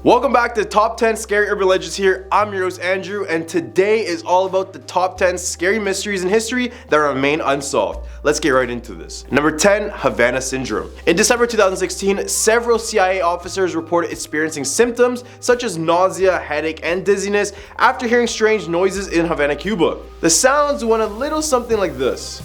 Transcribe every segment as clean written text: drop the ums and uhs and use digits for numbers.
Welcome back to Top 10 Scary Urban Legends here. I'm your host Andrew, and today is all about the top 10 scary mysteries in history that remain unsolved. Let's get right into this. Number 10, Havana Syndrome. In December 2016, several CIA officers reported experiencing symptoms such as nausea, headache, and dizziness after hearing strange noises in Havana, Cuba. The sounds went a little something like this.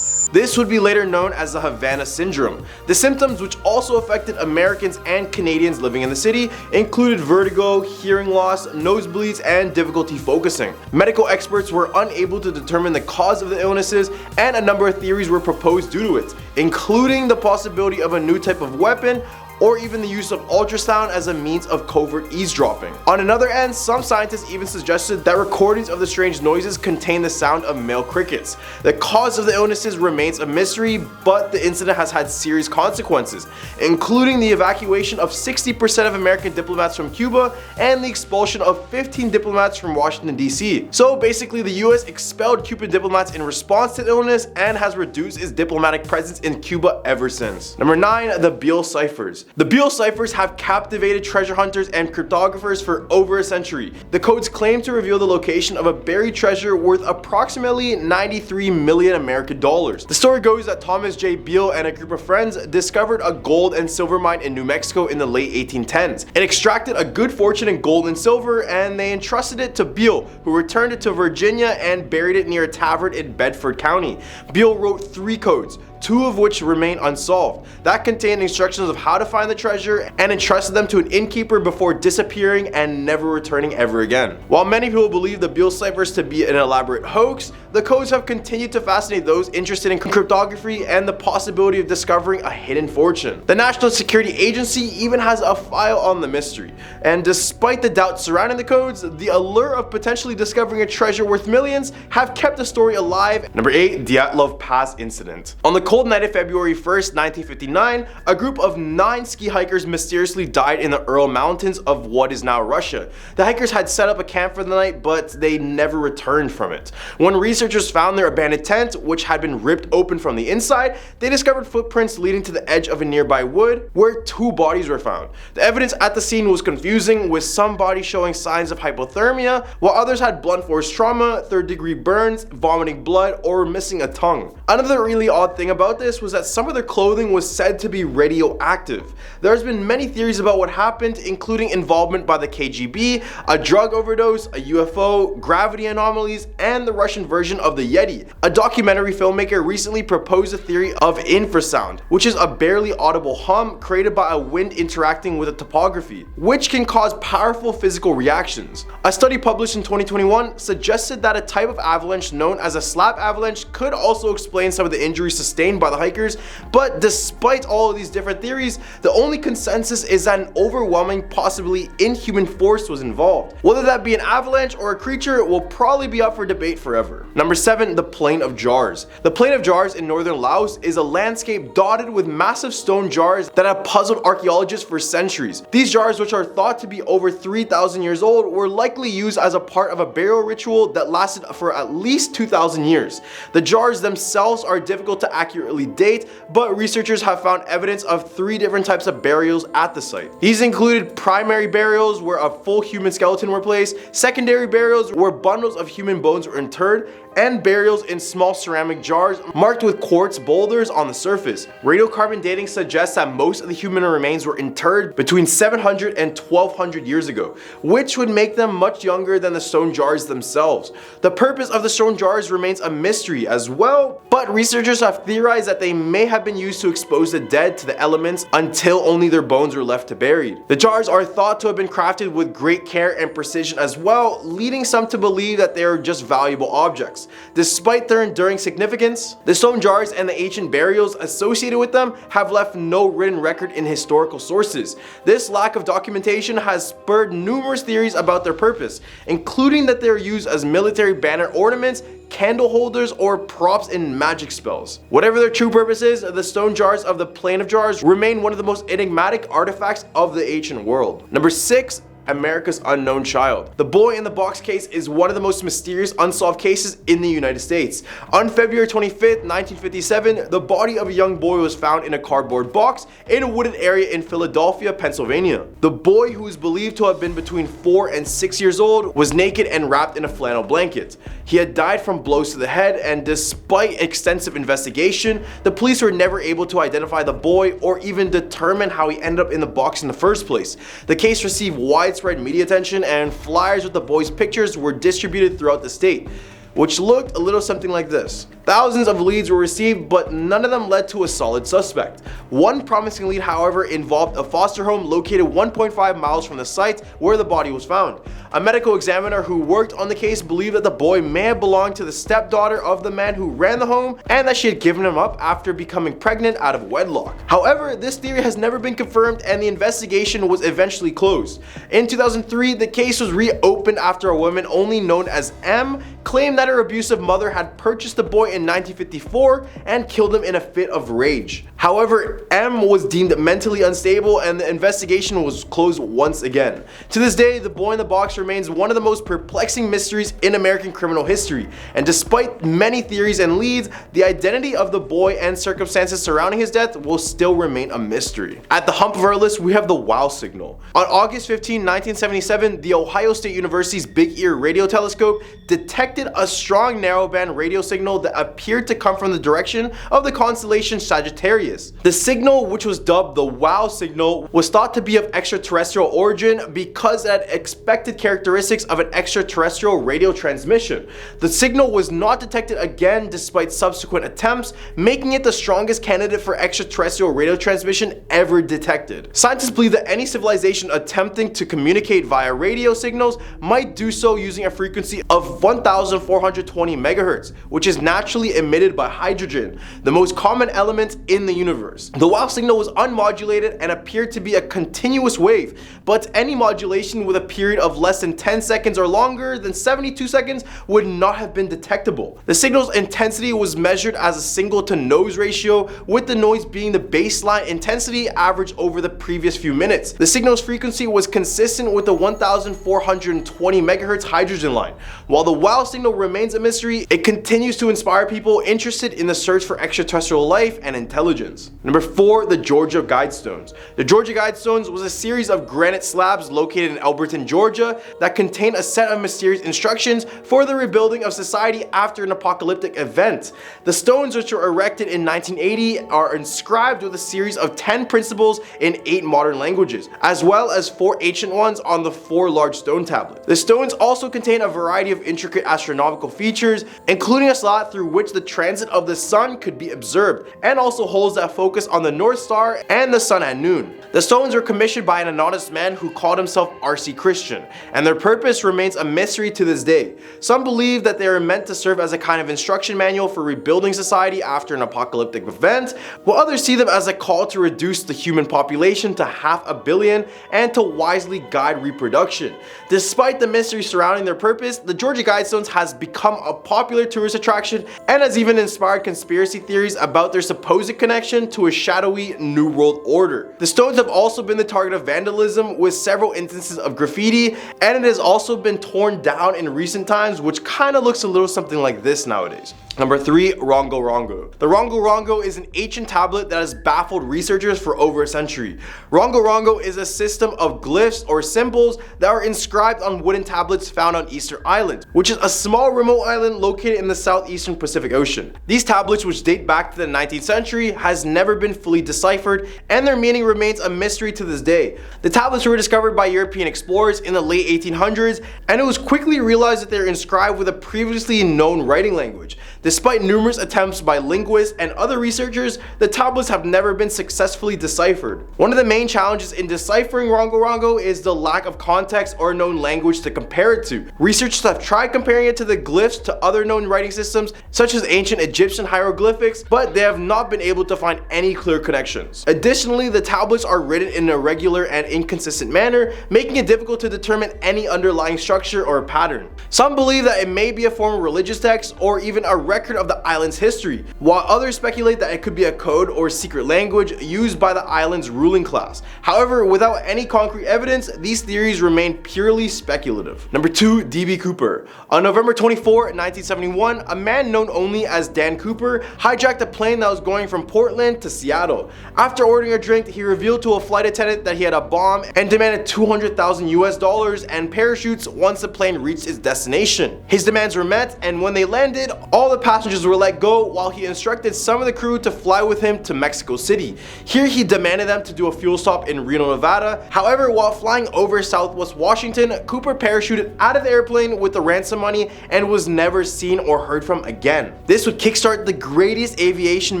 This would be later known as the Havana Syndrome. The symptoms, which also affected Americans and Canadians living in the city, included vertigo, hearing loss, nosebleeds, and difficulty focusing. Medical experts were unable to determine the cause of the illnesses, and a number of theories were proposed due to it, including the possibility of a new type of weapon, or even the use of ultrasound as a means of covert eavesdropping. On another end, some scientists even suggested that recordings of the strange noises contain the sound of male crickets. The cause of the illnesses remains a mystery, but the incident has had serious consequences, including the evacuation of 60% of American diplomats from Cuba and the expulsion of 15 diplomats from Washington, D.C. So basically, the US expelled Cuban diplomats in response to the illness and has reduced its diplomatic presence in Cuba ever since. Number 9, the Beale Ciphers. The Beale Ciphers have captivated treasure hunters and cryptographers for over a century. The codes claim to reveal the location of a buried treasure worth approximately 93 million American dollars. The story goes that Thomas J. Beale and a group of friends discovered a gold and silver mine in New Mexico in the late 1810s. It extracted a good fortune in gold and silver, and they entrusted it to Beale, who returned it to Virginia and buried it near a tavern in Bedford County. Beale wrote 3 codes, 2 of which remain unsolved, that contained instructions of how to find the treasure and entrusted them to an innkeeper before disappearing and never returning ever again. While many people believe the Beale Ciphers to be an elaborate hoax, the codes have continued to fascinate those interested in cryptography and the possibility of discovering a hidden fortune. The National Security Agency even has a file on the mystery, and despite the doubts surrounding the codes, the allure of potentially discovering a treasure worth millions have kept the story alive. Number 8, Dyatlov Pass Incident. On the cold night of February 1st, 1959, a group of 9 ski hikers mysteriously died in the Ural Mountains of what is now Russia. The hikers had set up a camp for the night, but they never returned from it. When researchers found their abandoned tent, which had been ripped open from the inside, they discovered footprints leading to the edge of a nearby wood where 2 bodies were found. The evidence at the scene was confusing, with some bodies showing signs of hypothermia, while others had blunt force trauma, 3rd-degree burns, vomiting blood, or missing a tongue. Another really odd thing about this was that some of their clothing was said to be radioactive. There's been many theories about what happened, including involvement by the KGB, a drug overdose, a UFO, gravity anomalies, and the Russian version of the Yeti. A documentary filmmaker recently proposed a theory of infrasound, which is a barely audible hum created by a wind interacting with a topography, which can cause powerful physical reactions. A study published in 2021 suggested that a type of avalanche known as a slap avalanche could also explain some of the injuries sustained by the hikers, but despite all of these different theories, the only consensus is that an overwhelming, possibly inhuman force was involved. Whether that be an avalanche or a creature will probably be up for debate forever. Number 7, the Plain of Jars. The Plain of Jars in northern Laos is a landscape dotted with massive stone jars that have puzzled archaeologists for centuries. These jars, which are thought to be over 3,000 years old, were likely used as a part of a burial ritual that lasted for at least 2,000 years. The jars themselves are difficult to accurately date, but researchers have found evidence of 3 different types of burials at the site. These included primary burials where a full human skeleton were placed, secondary burials where bundles of human bones were interred, and burials in small ceramic jars marked with quartz boulders on the surface. Radiocarbon dating suggests that most of the human remains were interred between 700 and 1200 years ago, which would make them much younger than the stone jars themselves. The purpose of the stone jars remains a mystery as well, but researchers have theorized that they may have been used to expose the dead to the elements until only their bones were left to buried. The jars are thought to have been crafted with great care and precision as well, leading some to believe that they are just valuable objects. Despite their enduring significance, the stone jars and the ancient burials associated with them have left no written record in historical sources. This lack of documentation has spurred numerous theories about their purpose, including that they are used as military banner ornaments, candle holders, or props in magic spells. Whatever their true purpose is, the stone jars of the Plain of Jars remain one of the most enigmatic artifacts of the ancient world. Number 6, America's Unknown Child. The boy in the box case is one of the most mysterious unsolved cases in the United States. On February 25th, 1957, the body of a young boy was found in a cardboard box in a wooded area in Philadelphia, Pennsylvania. The boy, who is believed to have been between 4 and 6 years old, was naked and wrapped in a flannel blanket. He had died from blows to the head, and despite extensive investigation, the police were never able to identify the boy or even determine how he ended up in the box in the first place. The case received widespread media attention, and flyers with the boy's pictures were distributed throughout the state, which looked a little something like this. Thousands of leads were received, but none of them led to a solid suspect. One promising lead, however, involved a foster home located 1.5 miles from the site where the body was found. A medical examiner who worked on the case believed that the boy may have belonged to the stepdaughter of the man who ran the home, and that she had given him up after becoming pregnant out of wedlock. However, this theory has never been confirmed, and the investigation was eventually closed. In 2003, the case was reopened after a woman only known as M claimed that her abusive mother had purchased the boy in 1954 and killed him in a fit of rage. However, M was deemed mentally unstable, and the investigation was closed once again. To this day, the boy in the box remains one of the most perplexing mysteries in American criminal history, and despite many theories and leads, the identity of the boy and circumstances surrounding his death will still remain a mystery. At the hump of our list, we have the wow signal. On August 15, 1977, the Ohio State University's Big Ear radio telescope detected a strong narrowband radio signal that appeared to come from the direction of the constellation Sagittarius. The signal, which was dubbed the wow signal, was thought to be of extraterrestrial origin because it had expected characteristics of an extraterrestrial radio transmission. The signal was not detected again despite subsequent attempts, making it the strongest candidate for extraterrestrial radio transmission ever detected. Scientists believe that any civilization attempting to communicate via radio signals might do so using a frequency of 1420 megahertz, which is naturally emitted by hydrogen, the most common element in the universe. The wow signal was unmodulated and appeared to be a continuous wave, but any modulation with a period of less than 10 seconds or longer than 72 seconds would not have been detectable. The signal's intensity was measured as a single to noise ratio, with the noise being the baseline intensity averaged over the previous few minutes. The signal's frequency was consistent with the 1420 megahertz hydrogen line. While the wow signal remains a mystery, it continues to inspire people interested in the search for extraterrestrial life and intelligence. Number 4, the Georgia Guidestones. The Georgia Guidestones was a series of granite slabs located in Elberton, Georgia, that contained a set of mysterious instructions for the rebuilding of society after an apocalyptic event. The stones, which were erected in 1980, are inscribed with a series of 10 principles in 8 modern languages, as well as 4 ancient ones on the 4 large stone tablets. The stones also contain a variety of intricate astronomical features, including a slot through which the transit of the sun could be observed, and also holes that focus on the North Star and the sun at noon. The stones were commissioned by an anonymous man who called himself R.C. Christian, and their purpose remains a mystery to this day. Some believe that they are meant to serve as a kind of instruction manual for rebuilding society after an apocalyptic event, while others see them as a call to reduce the human population to 500 million and to wisely guide reproduction. Despite the mystery surrounding their purpose, the Georgia Guidestones has become a popular tourist attraction and has even inspired conspiracy theories about their supposed connection to a shadowy New World Order. The stones have also been the target of vandalism, with several instances of graffiti, and it has also been torn down in recent times, which kind of looks a little something like this nowadays. Number 3, Rongorongo. The Rongorongo is an ancient tablet that has baffled researchers for over a century. Rongorongo is a system of glyphs or symbols that are inscribed on wooden tablets found on Easter Island, which is a small remote island located in the southeastern Pacific Ocean. These tablets, which date back to the 19th century, has never been fully deciphered, and their meaning remains a mystery to this day. The tablets were discovered by European explorers in the late 1800s, and it was quickly realized that they are inscribed with a previously known writing language. Despite numerous attempts by linguists and other researchers, the tablets have never been successfully deciphered. One of the main challenges in deciphering Rongorongo is the lack of context or known language to compare it to. Researchers have tried comparing it to the glyphs to other known writing systems, such as ancient Egyptian hieroglyphics, but they have not been able to find any clear connections. Additionally, the tablets are written in an irregular and inconsistent manner, making it difficult to determine any underlying structure or pattern. Some believe that it may be a form of religious text or even a record of the island's history, while others speculate that it could be a code or secret language used by the island's ruling class. However, without any concrete evidence, these theories remain purely speculative. Number 2. D.B Cooper. On November 24, 1971, a man known only as Dan Cooper hijacked a plane that was going from Portland to Seattle. After ordering a drink, he revealed to a flight attendant that he had a bomb and demanded $200,000 and parachutes once the plane reached its destination. His demands were met, and when they landed, all the passengers were let go while he instructed some of the crew to fly with him to Mexico City. Here he demanded them to do a fuel stop in Reno, Nevada. However, while flying over Southwest Washington, Cooper parachuted out of the airplane with the ransom money and was never seen or heard from again. This would kickstart the greatest aviation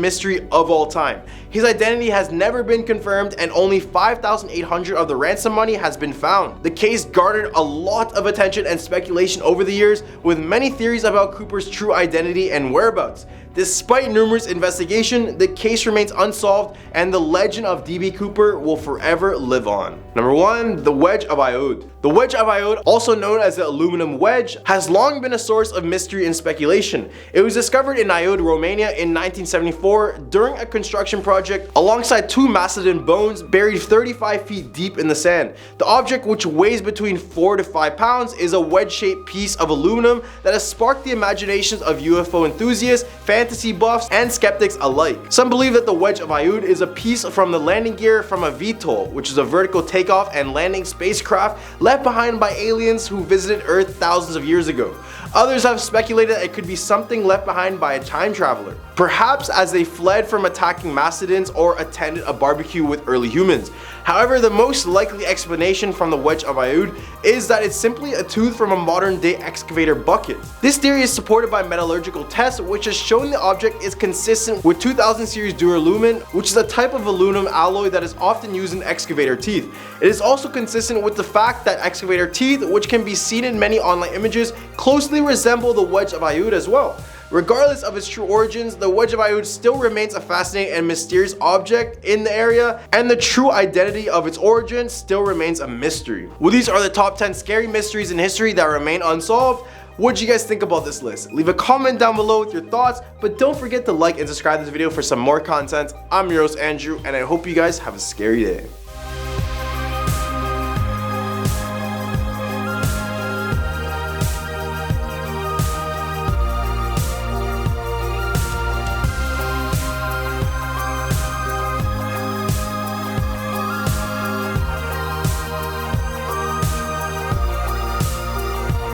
mystery of all time. His identity has never been confirmed, and only $5,800 of the ransom money has been found. The case garnered a lot of attention and speculation over the years, with many theories about Cooper's true identity and whereabouts. Despite numerous investigations, the case remains unsolved, and the legend of D.B Cooper will forever live on. Number 1. The Wedge of Aiud. The Wedge of Aiud, also known as the aluminum wedge, has long been a source of mystery and speculation. It was discovered in Aiud, Romania in 1974 during a construction project alongside 2 mastodon bones buried 35 feet deep in the sand. The object, which weighs between 4 to 5 pounds, is a wedge-shaped piece of aluminum that has sparked the imaginations of UFO enthusiasts, fantasy buffs, and skeptics alike. Some believe that the Wedge of Aiud is a piece from the landing gear from a VTOL, which is a vertical takeoff and landing spacecraft left behind by aliens who visited Earth thousands of years ago. Others have speculated that it could be something left behind by a time traveler, perhaps as they fled from attacking mastodons or attended a barbecue with early humans. However, the most likely explanation from the Wedge of Aiud is that it's simply a tooth from a modern day excavator bucket. This theory is supported by metallurgical tests, which has shown the object is consistent with 2000 series duralumin, which is a type of aluminum alloy that is often used in excavator teeth. It is also consistent with the fact that excavator teeth, which can be seen in many online images, closely resemble the Wedge of Aiud as well. Regardless of its true origins, the Wedge of Aiud still remains a fascinating and mysterious object in the area, and the true identity of its origin still remains a mystery. Well, these are the top 10 scary mysteries in history that remain unsolved. What do you guys think about this list? Leave a comment down below with your thoughts, but don't forget to like and subscribe to this video for some more content. I'm your host Andrew, and I hope you guys have a scary day.